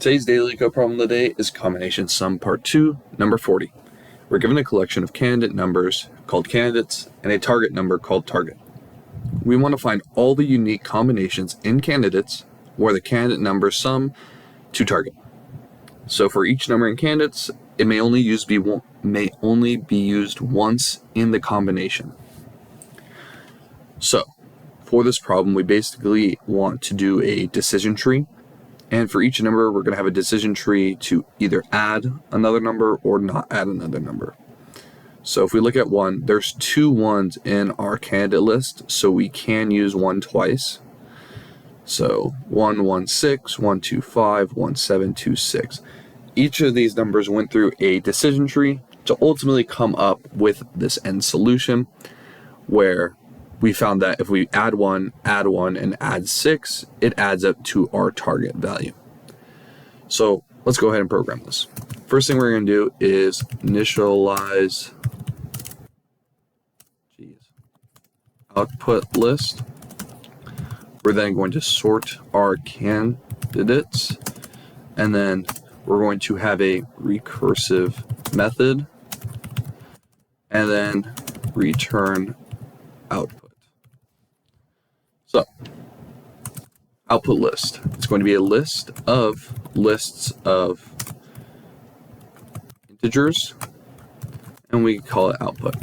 Today's daily code problem of the day is combination sum part 2, number 40. We're given a collection of candidate numbers called candidates and a target number called target. We want to find all the unique combinations in candidates where the candidate numbers sum to target. So for each number in candidates, it may only be used once in the combination. So for this problem, we basically want to do a decision tree. And for each number, we're going to have a decision tree to either add another number or not add another number. So if we look at 1, there's 2 1s in our candidate list, so we can use 1 twice. So 1, 1, 6, 1, 2, 5, 1, 7, 2, 6. Each of these numbers went through a decision tree to ultimately come up with this end solution, where we found that if we add 1, and add 6, it adds up to our target value. So let's go ahead and program this. First thing we're going to do is initialize output list. We're then going to sort our candidates, and then we're going to have a recursive method, and then return output. So, output list. It's going to be a list of lists of integers, and we call it output.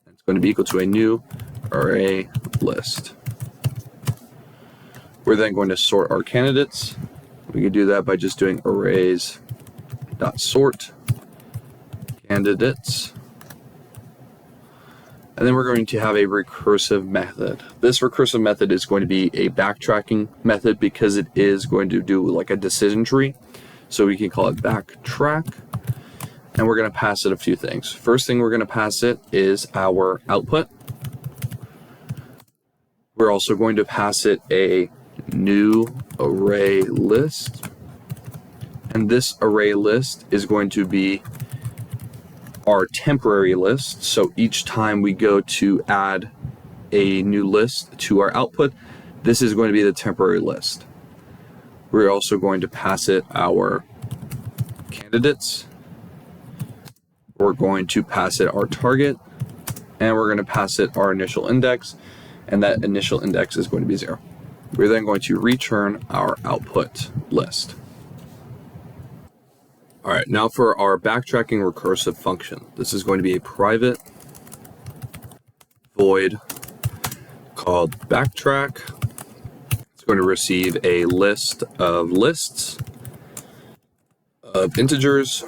It's going to be equal to a new array list. We're then going to sort our candidates. We can do that by just doing arrays.sort candidates. And then we're going to have a recursive method. This recursive method is going to be a backtracking method because it is going to do like a decision tree. So we can call it backtrack. And we're going to pass it a few things. First thing we're going to pass it is our output. We're also going to pass it a new array list. And this array list is going to be our temporary list. So each time we go to add a new list to our output, this is going to be the temporary list. We're also going to pass it our candidates. We're going to pass it our target, and we're going to pass it our initial index, and that initial index is going to be 0. We're then going to return our output list. All right, now for our backtracking recursive function. This is going to be a private void called backtrack. It's going to receive a list of lists of integers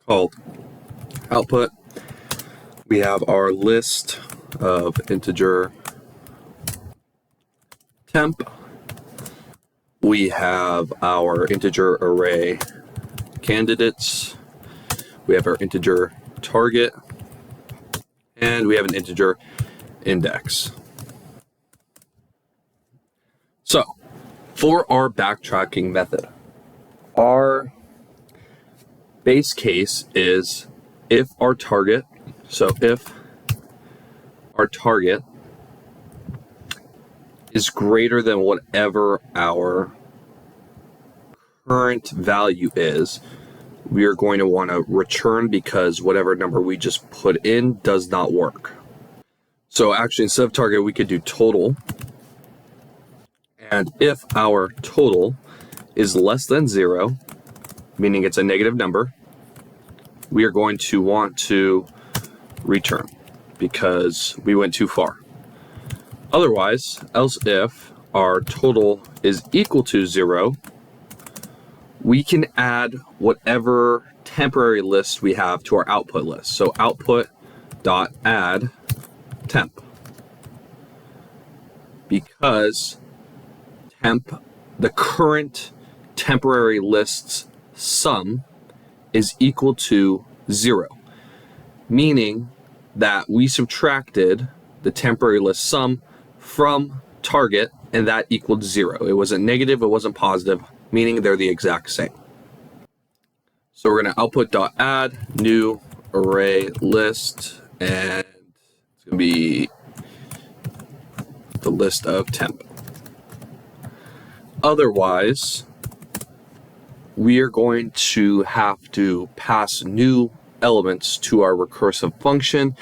called output. We have our list of integer temp. We have our integer array candidates, we have our integer target, and we have an integer index. So for our backtracking method, our base case is if our target is greater than whatever our current value is, we are going to want to return because whatever number we just put in does not work. So actually, instead of target, we could do total. And if our total is less than 0, meaning it's a negative number, we are going to want to return because we went too far. Otherwise, else if our total is equal to 0, we can add whatever temporary list we have to our output list. So output.add temp. Because temp, the current temporary list's sum is equal to 0. Meaning that we subtracted the temporary list sum from target and that equaled 0. It wasn't negative, it wasn't positive, meaning they're the exact same. So we're going to output.add new array list, and it's going to be the list of temp. Otherwise, we are going to have to pass new elements to our recursive function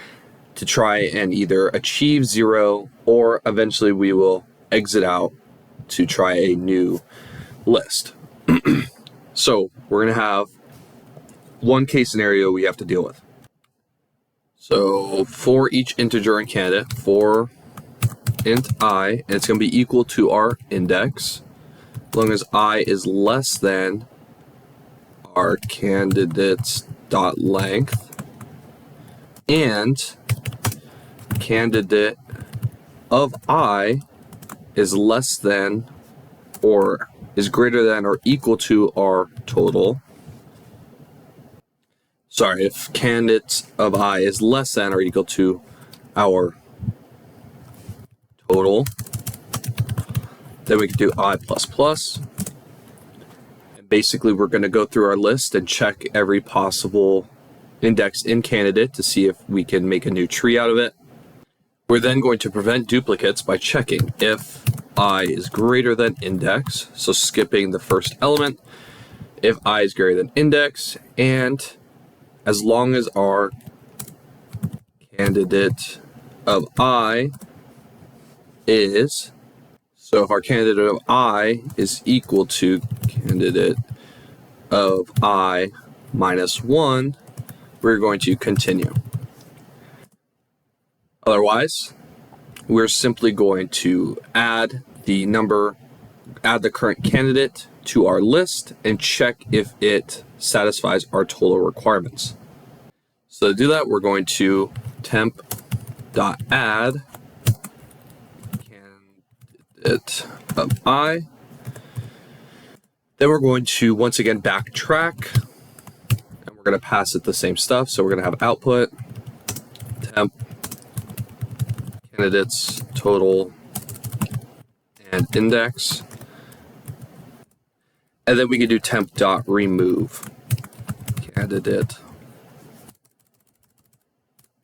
to try and either achieve 0, or eventually we will exit out to try a new list. So we're going to have one case scenario we have to deal with. So for each integer and candidate, for int I, and it's going to be equal to our index, as long as I is less than our candidate's dot length, and candidate of I is less than or is greater than or equal to our total. Sorry, if candidate of I is less than or equal to our total, then we can do I++. And basically we're going to go through our list and check every possible index in candidate to see if we can make a new tree out of it. We're then going to prevent duplicates by checking if I is greater than index, so skipping the first element, if I is greater than index, and as long as our candidate of I is, so if our candidate of I is equal to candidate of I minus 1, we're going to continue. Otherwise, we're simply going to add the current candidate to our list and check if it satisfies our total requirements. So to do that, we're going to temp.add candidate of I. Then we're going to once again backtrack, and we're going to pass it the same stuff. So we're going to have output temp candidates total and index, and then we can do temp.remove candidate.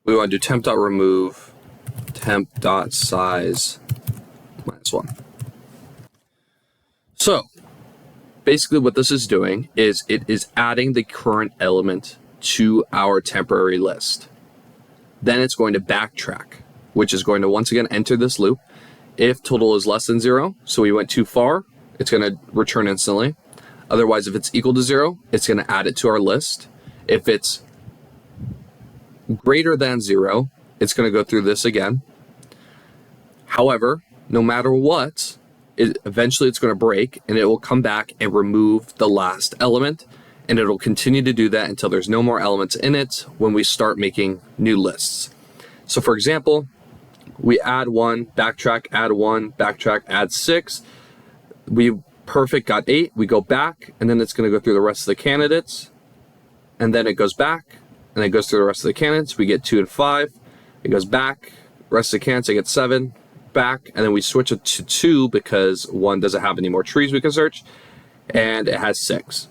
We want to do temp.remove temp.size -1. So basically what this is doing is it is adding the current element to our temporary list. Then it's going to backtrack, which is going to once again enter this loop. If total is less than 0, so we went too far, it's going to return instantly. Otherwise, if it's equal to 0, it's going to add it to our list. If it's greater than 0, it's going to go through this again. However, no matter what, eventually it's going to break, and it will come back and remove the last element, and it'll continue to do that until there's no more elements in it when we start making new lists. So for example, we add 1, backtrack, add 1, backtrack, add 6. We perfect got 8. We go back, and then it's going to go through the rest of the candidates, and then it goes back, and it goes through the rest of the candidates. We get 2 and 5. It goes back, rest of the candidates, I get 7, back, and then we switch it to 2 because 1 doesn't have any more trees we can search, and it has 6.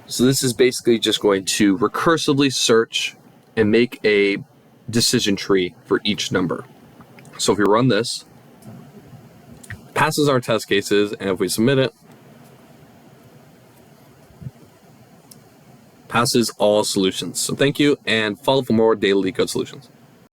So this is basically just going to recursively search and make a decision tree for each number. So if we run this, passes our test cases, and if we submit it, passes all solutions. So thank you, and follow for more daily LeetCode solutions.